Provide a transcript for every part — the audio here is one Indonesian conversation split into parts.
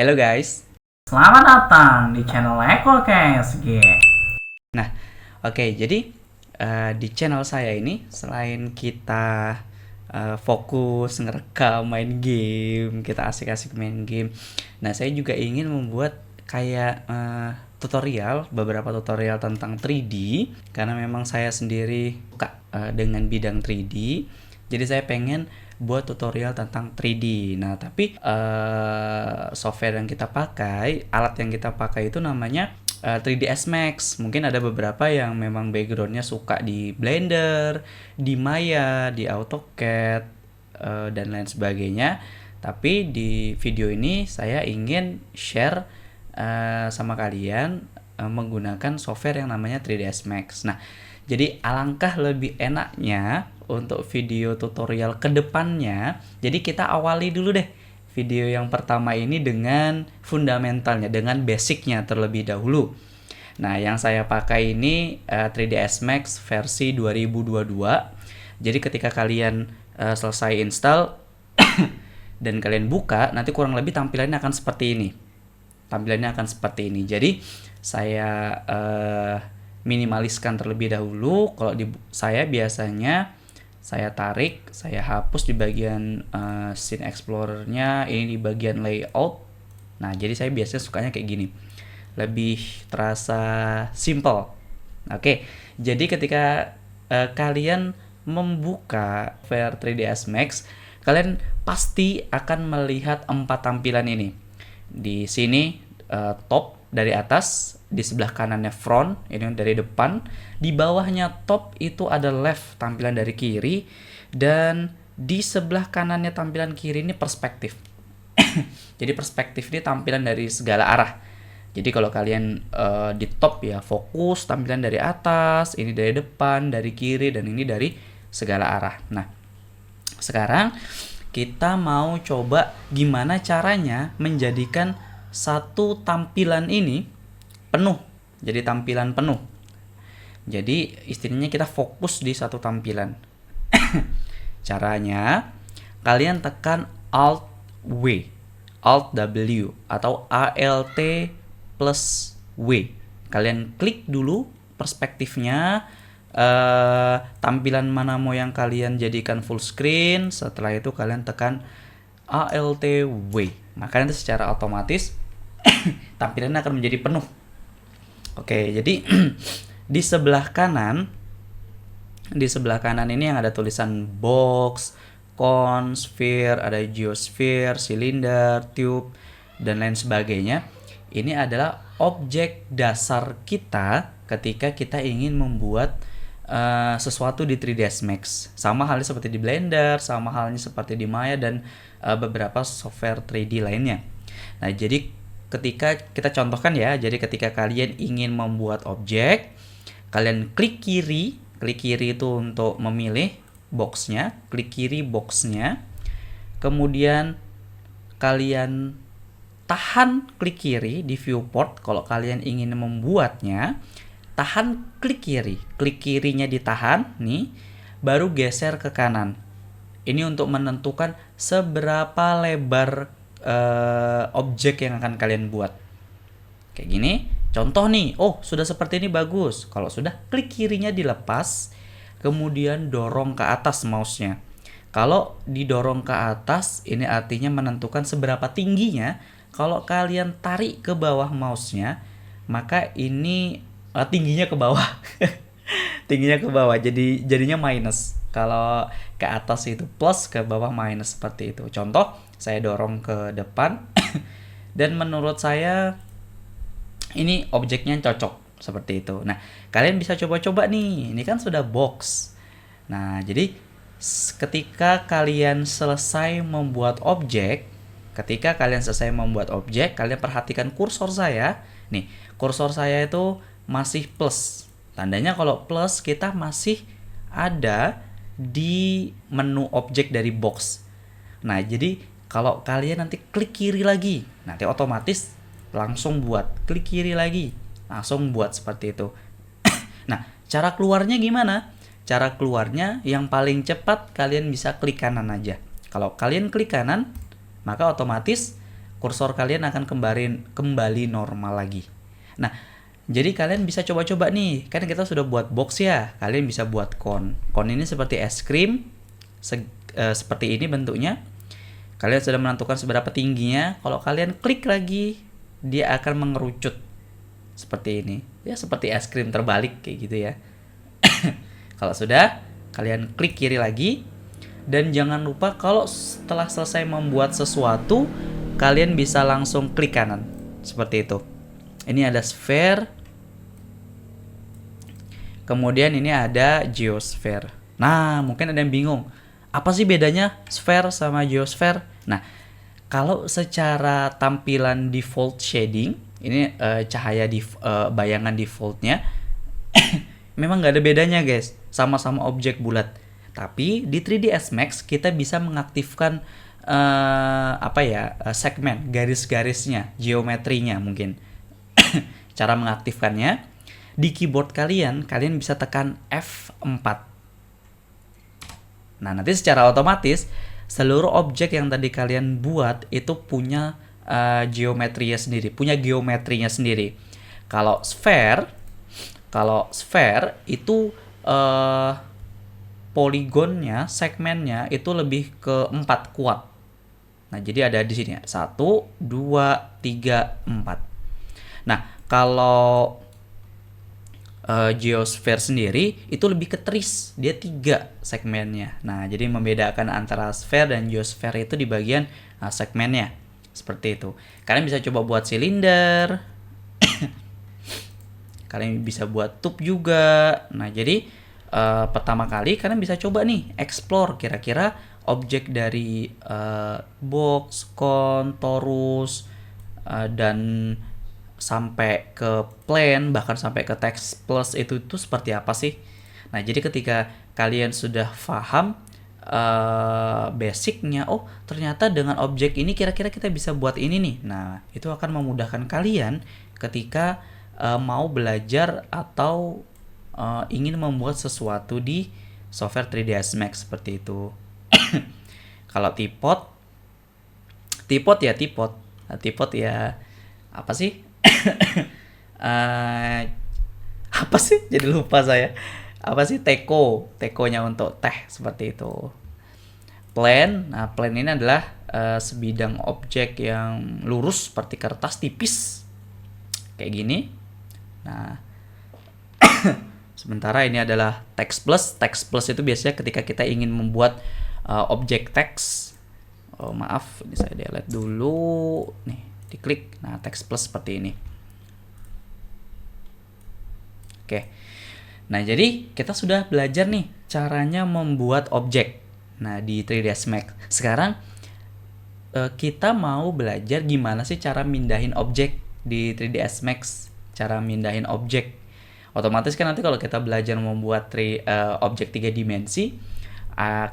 Hello guys. Selamat datang di channel Eko KSG. Nah, oke, jadi di channel saya ini selain kita fokus ngerekam main game, kita asik-asik main game. Nah, saya juga ingin membuat kayak beberapa tutorial tentang 3D karena memang saya sendiri suka dengan bidang 3D. Jadi saya pengen buat tutorial tentang 3D. Nah, tapi software yang kita pakai, alat yang kita pakai itu namanya 3ds Max. Mungkin ada beberapa yang memang backgroundnya suka di Blender, di Maya, di AutoCAD, dan lain sebagainya. Tapi di video ini saya ingin share sama kalian menggunakan software yang namanya 3ds Max. Nah, jadi alangkah lebih enaknya untuk video tutorial kedepannya. Jadi kita awali dulu deh video yang pertama ini dengan fundamentalnya, dengan basicnya terlebih dahulu. Nah, yang saya pakai ini 3ds Max versi 2022. Jadi ketika kalian selesai install dan kalian buka, nanti kurang lebih tampilannya akan seperti ini. Jadi saya minimaliskan terlebih dahulu. Kalau saya biasanya saya tarik, saya hapus di bagian scene explorer-nya, ini di bagian layout. Nah, jadi saya biasanya sukanya kayak gini, lebih terasa simple. Oke, jadi ketika kalian membuka software 3ds Max, kalian pasti akan melihat 4 tampilan ini. Di sini top dari atas, di sebelah kanannya front, ini dari depan, di bawahnya top itu ada left, tampilan dari kiri, dan di sebelah kanannya tampilan kiri ini perspektif. Jadi perspektif ini tampilan dari segala arah. Jadi kalau kalian di top ya fokus, tampilan dari atas, ini dari depan, dari kiri, dan ini dari segala arah. Nah, sekarang kita mau coba gimana caranya menjadikan satu tampilan ini penuh. Jadi tampilan penuh. Jadi istilahnya kita fokus di satu tampilan. Caranya kalian tekan Alt W, Alt W atau Alt plus W. Kalian klik dulu perspektifnya, tampilan mana mau yang kalian jadikan full screen. Setelah itu kalian tekan Alt W. Maka nanti secara otomatis tampilannya akan menjadi penuh. Oke, jadi di sebelah kanan ini yang ada tulisan box, cone, sphere, ada geosphere, cylinder, tube, dan lain sebagainya. Ini adalah objek dasar kita ketika kita ingin membuat sesuatu di 3ds Max. Sama halnya seperti di Blender, sama halnya seperti di Maya, dan beberapa software 3D lainnya. Nah, jadi ketika kita contohkan ya, jadi ketika kalian ingin membuat objek, kalian klik kiri itu untuk memilih boxnya, klik kiri boxnya, kemudian kalian tahan klik kiri di viewport. Kalau kalian ingin membuatnya, tahan klik kirinya ditahan nih, baru geser ke kanan. Ini untuk menentukan seberapa lebar objek yang akan kalian buat. Kayak gini, contoh nih. Oh, sudah seperti ini, bagus. Kalau sudah, klik kirinya dilepas, kemudian dorong ke atas mouse-nya. Kalau didorong ke atas, ini artinya menentukan seberapa tingginya. Kalau kalian tarik ke bawah mouse-nya, maka ini tingginya ke bawah. Tingginya ke bawah, jadinya minus. Kalau ke atas itu plus, ke bawah minus, seperti itu. Contoh, saya dorong ke depan dan menurut saya ini objeknya cocok seperti itu. Nah, kalian bisa coba-coba nih. Ini kan sudah box. Nah, jadi ketika kalian selesai membuat objek, kalian perhatikan kursor saya. Nih, kursor saya itu masih plus. Tandanya kalau plus, kita masih ada di menu objek dari box. Nah, jadi kalau kalian nanti klik kiri lagi, nanti otomatis langsung buat. Klik kiri lagi, langsung buat seperti itu. Nah, cara keluarnya gimana? Cara keluarnya yang paling cepat kalian bisa klik kanan aja. Kalau kalian klik kanan, maka otomatis kursor kalian akan kembali normal lagi. Nah, jadi kalian bisa coba-coba nih, kan kita sudah buat box ya, kalian bisa buat cone. Cone ini seperti es krim, seperti ini bentuknya. Kalian sudah menentukan seberapa tingginya. Kalau kalian klik lagi, dia akan mengerucut seperti ini. Ya seperti es krim terbalik kayak gitu ya. Kalau sudah, kalian klik kiri lagi. Dan jangan lupa kalau setelah selesai membuat sesuatu, kalian bisa langsung klik kanan. Seperti itu. Ini ada sphere. Kemudian ini ada geosphere. Nah, mungkin ada yang bingung. Apa sih bedanya sphere sama geosphere? Nah, kalau secara tampilan default shading, ini cahaya bayangan defaultnya, memang nggak ada bedanya guys. Sama-sama objek bulat. Tapi di 3ds Max kita bisa mengaktifkan segmen, garis-garisnya, geometrinya mungkin. Cara mengaktifkannya, di keyboard kalian bisa tekan F4. Nah, nanti secara otomatis seluruh objek yang tadi kalian buat itu punya geometrinya sendiri, punya geometrinya sendiri. Kalau sphere itu poligonnya, segmennya itu lebih ke 4 kuat. Nah, jadi ada di sini 1, 2, 3, 4. Nah, kalau geosphere sendiri itu lebih ke tris, dia 3 segmennya. Nah, jadi membedakan antara sphere dan geosphere itu di bagian segmennya. Seperti itu. Kalian bisa coba buat silinder. Kalian bisa buat tube juga. Nah, jadi pertama kali kalian bisa coba nih explore kira-kira objek dari box, cone, torus, dan sampai ke plane, bahkan sampai ke text plus itu seperti apa sih. Nah, jadi ketika kalian sudah paham basicnya, oh ternyata dengan objek ini kira-kira kita bisa buat ini nih. Nah, itu akan memudahkan kalian ketika mau belajar atau ingin membuat sesuatu di software 3ds Max seperti itu. Kalau tipot ya apa sih? Apa sih? Jadi lupa saya. Apa sih tekonya untuk teh seperti itu. Plane, nah plane ini adalah sebidang objek yang lurus seperti kertas tipis kayak gini. Nah, sementara ini adalah text plus. Text plus itu biasanya ketika kita ingin membuat objek teks. Oh, maaf, ini saya delete dulu. Nih, diklik. Nah, text plus seperti ini. Oke. Nah, jadi kita sudah belajar nih caranya membuat objek. Nah, di 3ds Max. Sekarang kita mau belajar gimana sih cara mindahin objek di 3ds Max. Cara mindahin objek. Otomatis kan nanti kalau kita belajar membuat objek 3 dimensi,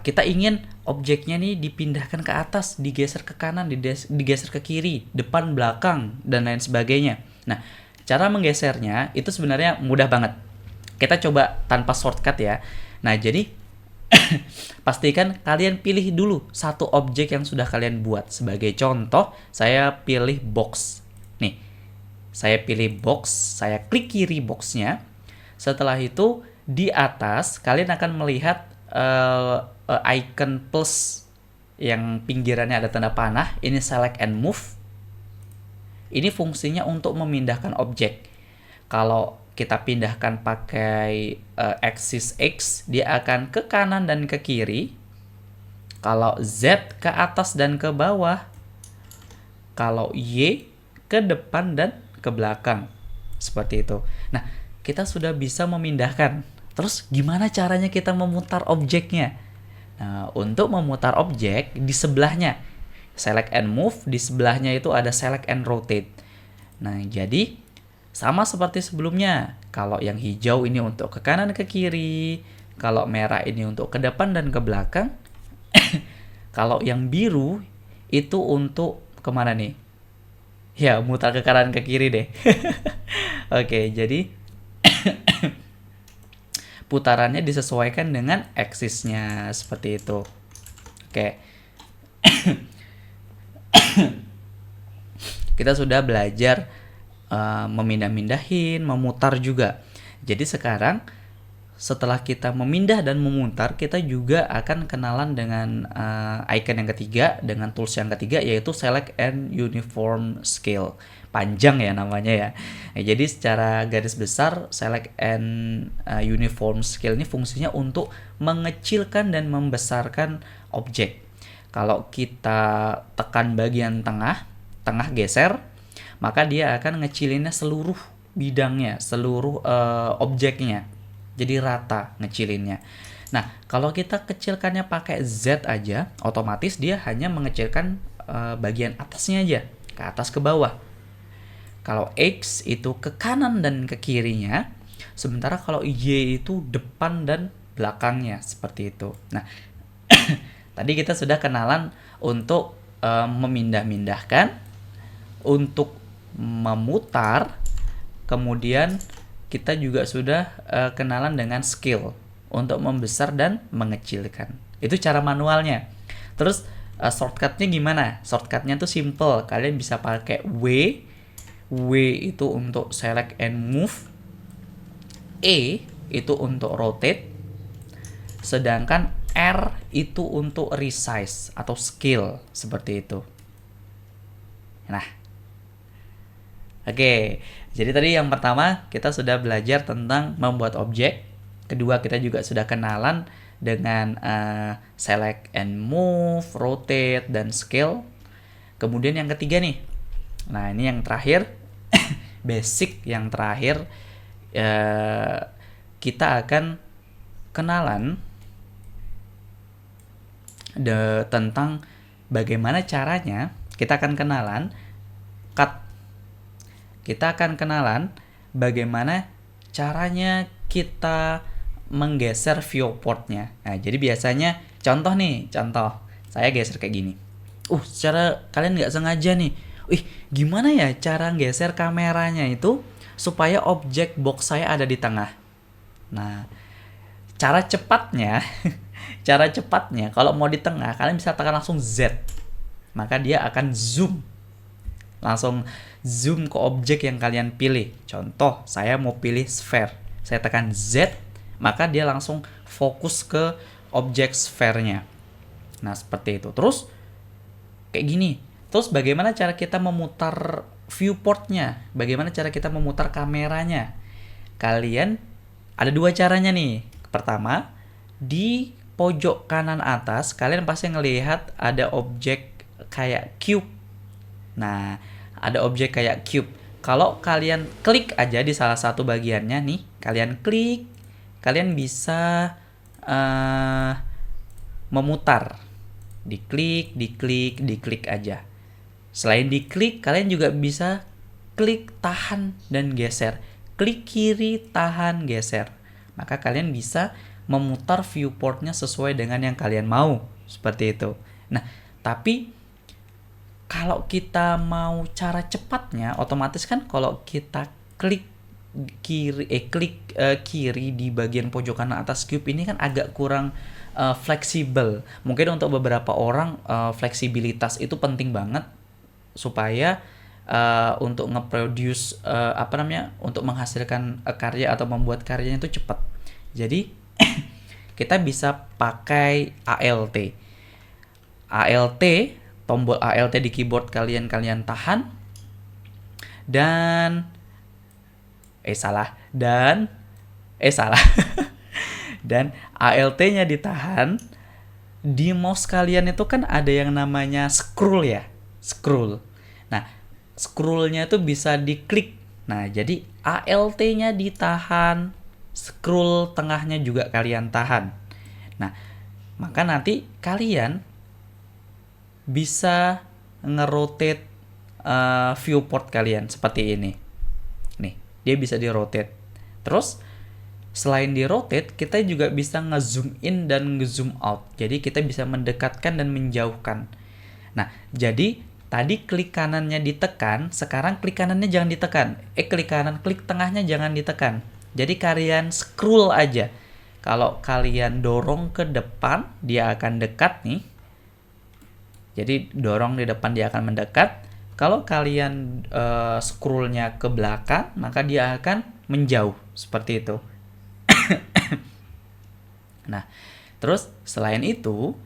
kita ingin objeknya nih dipindahkan ke atas, digeser ke kanan, digeser ke kiri, depan, belakang, dan lain sebagainya. Nah, cara menggesernya itu sebenarnya mudah banget. Kita coba tanpa shortcut ya. Nah, jadi pastikan kalian pilih dulu satu objek yang sudah kalian buat. Sebagai contoh, saya pilih box. Nih, saya pilih box, saya klik kiri boxnya. Setelah itu, di atas kalian akan melihat icon plus yang pinggirannya ada tanda panah. Ini select and move. Ini fungsinya untuk memindahkan objek. Kalau kita pindahkan pakai axis X, dia akan ke kanan dan ke kiri. Kalau Z ke atas dan ke bawah. Kalau Y ke depan dan ke belakang. Seperti itu. Nah, kita sudah bisa memindahkan. Terus gimana caranya kita memutar objeknya? Nah, untuk memutar objek di sebelahnya select and move, di sebelahnya itu ada select and rotate. Nah, jadi sama seperti sebelumnya. Kalau yang hijau ini untuk ke kanan ke kiri, kalau merah ini untuk ke depan dan ke belakang. Kalau yang biru itu untuk kemana nih? Ya, mutar ke kanan ke kiri deh. Oke, jadi putarannya disesuaikan dengan aksisnya seperti itu. Oke. kita sudah belajar memindah-mindahin, memutar juga. Jadi sekarang setelah kita memindah dan memutar, kita juga akan kenalan dengan icon yang ketiga, dengan tools yang ketiga, yaitu Select and Uniform Scale. Panjang ya namanya ya. Nah, jadi secara garis besar, Select and Uniform Scale ini fungsinya untuk mengecilkan dan membesarkan objek. Kalau kita tekan bagian tengah geser, maka dia akan ngecilinnya seluruh bidangnya, seluruh objeknya. Jadi rata ngecilinnya. Nah, kalau kita kecilkannya pakai Z aja, otomatis dia hanya mengecilkan bagian atasnya aja, ke atas ke bawah. Kalau X itu ke kanan dan ke kirinya, sementara kalau Y itu depan dan belakangnya, seperti itu. Nah, tadi kita sudah kenalan untuk memindah-mindahkan, untuk memutar, kemudian kita juga sudah kenalan dengan skill untuk membesar dan mengecilkan. Itu cara manualnya. Terus shortcutnya gimana? Shortcutnya tuh simple. Kalian bisa pakai W. W itu untuk select and move. E itu untuk rotate. Sedangkan R itu untuk resize atau scale, seperti itu. Nah, oke, jadi tadi yang pertama kita sudah belajar tentang membuat objek. Kedua, kita juga sudah kenalan dengan select and move, rotate, dan scale. Kemudian yang ketiga nih, nah ini yang terakhir, basic yang terakhir, kita akan kenalan tentang bagaimana caranya. Kita akan kenalan cut. Kita akan kenalan bagaimana caranya kita menggeser viewportnya. Nah, jadi biasanya contoh, saya geser kayak gini. Secara kalian nggak sengaja nih. Gimana ya cara geser kameranya itu supaya objek box saya ada di tengah? Nah, cara cepatnya kalau mau di tengah, kalian bisa tekan langsung Z. Maka dia akan zoom. Langsung zoom ke objek yang kalian pilih. Contoh, saya mau pilih sphere. Saya tekan Z, maka dia langsung fokus ke objek sfernya. Nah, seperti itu. Terus kayak gini. Terus bagaimana cara kita memutar viewportnya? Bagaimana cara kita memutar kameranya? Kalian ada dua caranya nih. Pertama, di pojok kanan atas kalian pasti ngelihat ada objek kayak cube. Nah, ada objek kayak cube. Kalau kalian klik aja di salah satu bagiannya nih, kalian klik, kalian bisa memutar. Diklik aja. Selain diklik, kalian juga bisa klik, tahan, dan geser. Klik kiri, tahan, geser. Maka kalian bisa memutar viewportnya sesuai dengan yang kalian mau. Seperti itu. Nah, tapi kalau kita mau cara cepatnya, otomatis kan kalau kita klik kiri di bagian pojok kanan atas cube ini kan agak kurang fleksibel. Mungkin untuk beberapa orang fleksibilitas itu penting banget supaya untuk nge-produce untuk menghasilkan karya atau membuat karyanya itu cepat. Jadi kita bisa pakai ALT. Tombol ALT di keyboard kalian tahan dan dan ALT-nya ditahan. Di mouse kalian itu kan ada yang namanya scroll ya, scroll. Nah, scrollnya itu bisa diklik. Nah, jadi ALT-nya ditahan, scroll tengahnya juga kalian tahan. Nah, maka nanti kalian bisa ngerotate viewport kalian seperti ini. Nih, dia bisa di-rotate. Terus selain di-rotate, kita juga bisa nge-zoom in dan nge-zoom out. Jadi kita bisa mendekatkan dan menjauhkan. Nah, jadi tadi klik kanannya ditekan, sekarang klik kanannya jangan ditekan. Klik tengahnya jangan ditekan. Jadi kalian scroll aja. Kalau kalian dorong ke depan, dia akan dekat nih. Jadi dorong di depan dia akan mendekat. Kalau kalian scrollnya ke belakang, maka dia akan menjauh seperti itu. Nah, terus selain itu,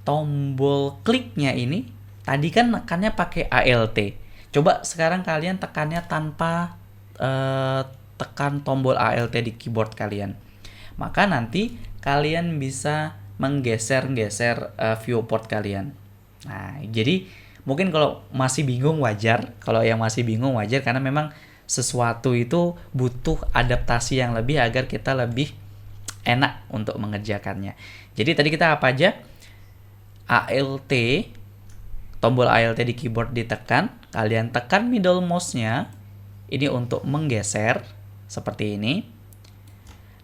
tombol kliknya ini tadi kan nekannya pakai ALT. Coba sekarang kalian tekannya tanpa tekan tombol ALT di keyboard kalian. Maka nanti kalian bisa menggeser-geser viewport kalian. Nah, jadi mungkin kalau masih bingung wajar. Kalau yang masih bingung wajar karena memang sesuatu itu butuh adaptasi yang lebih agar kita lebih enak untuk mengerjakannya. Jadi tadi kita apa aja? ALT, tombol ALT di keyboard ditekan, kalian tekan middle mouse-nya, ini untuk menggeser, seperti ini.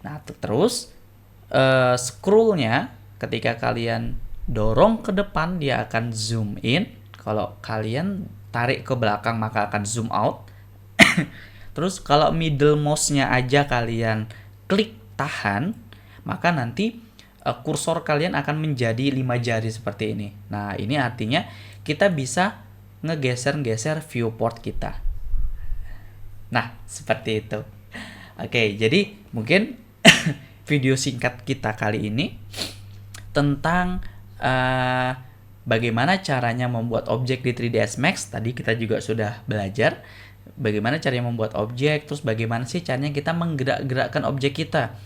Nah, terus scroll-nya, ketika kalian dorong ke depan, dia akan zoom in. Kalau kalian tarik ke belakang, maka akan zoom out. Terus kalau middle mouse-nya aja kalian klik tahan, maka nanti kursor kalian akan menjadi 5 jari seperti ini. Nah, ini artinya kita bisa ngegeser-geser viewport kita. Nah, seperti itu. Oke, jadi mungkin video singkat kita kali ini tentang bagaimana caranya membuat objek di 3ds Max. Tadi kita juga sudah belajar bagaimana caranya membuat objek, terus bagaimana sih caranya kita menggerak-gerakkan objek kita.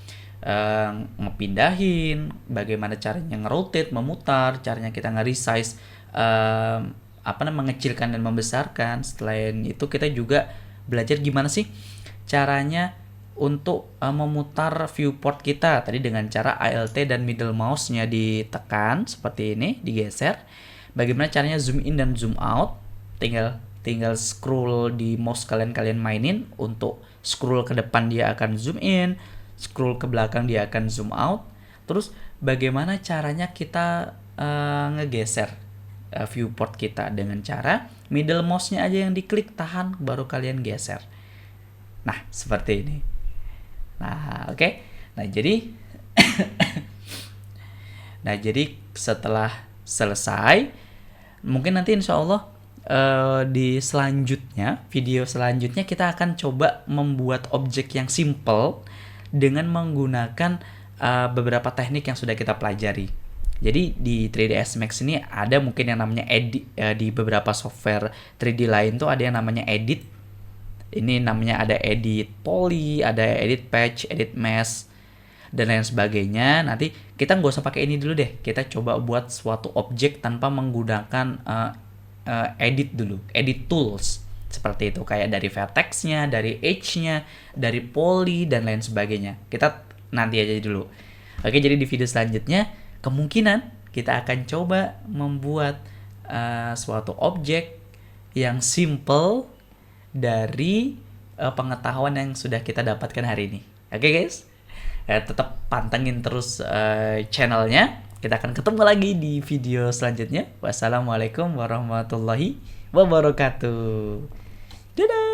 Ngepindahin, bagaimana caranya ngerotate, memutar, caranya kita nge-resize, mengecilkan dan membesarkan. Selain itu kita juga belajar gimana sih caranya untuk memutar viewport kita tadi dengan cara ALT dan middle mouse-nya ditekan seperti ini, digeser. Bagaimana caranya zoom in dan zoom out, tinggal scroll di mouse kalian mainin. Untuk scroll ke depan dia akan zoom in, scroll ke belakang dia akan zoom out. Terus bagaimana caranya kita ngegeser viewport kita dengan cara middle mouse-nya aja yang diklik, tahan, baru kalian geser. Nah, seperti ini. Nah, oke. Nah, jadi setelah selesai, mungkin nanti insya Allah di video selanjutnya kita akan coba membuat objek yang simple dengan menggunakan beberapa teknik yang sudah kita pelajari. Jadi di 3ds Max ini ada mungkin yang namanya edit, di beberapa software 3D lain tuh ada yang namanya edit. Ini namanya ada edit poly, ada edit patch, edit mesh, dan lain sebagainya. Nanti kita nggak usah pakai ini dulu deh. Kita coba buat suatu objek tanpa menggunakan edit dulu, edit tools. Seperti itu, kayak dari vertex-nya, dari edge-nya, dari poly, dan lain sebagainya. Kita nanti aja dulu. Oke, jadi di video selanjutnya, kemungkinan kita akan coba membuat suatu objek yang simple dari pengetahuan yang sudah kita dapatkan hari ini. Oke guys, tetap pantengin terus channelnya. Kita akan ketemu lagi di video selanjutnya. Wassalamualaikum warahmatullahi wabarakatuh. Dadah.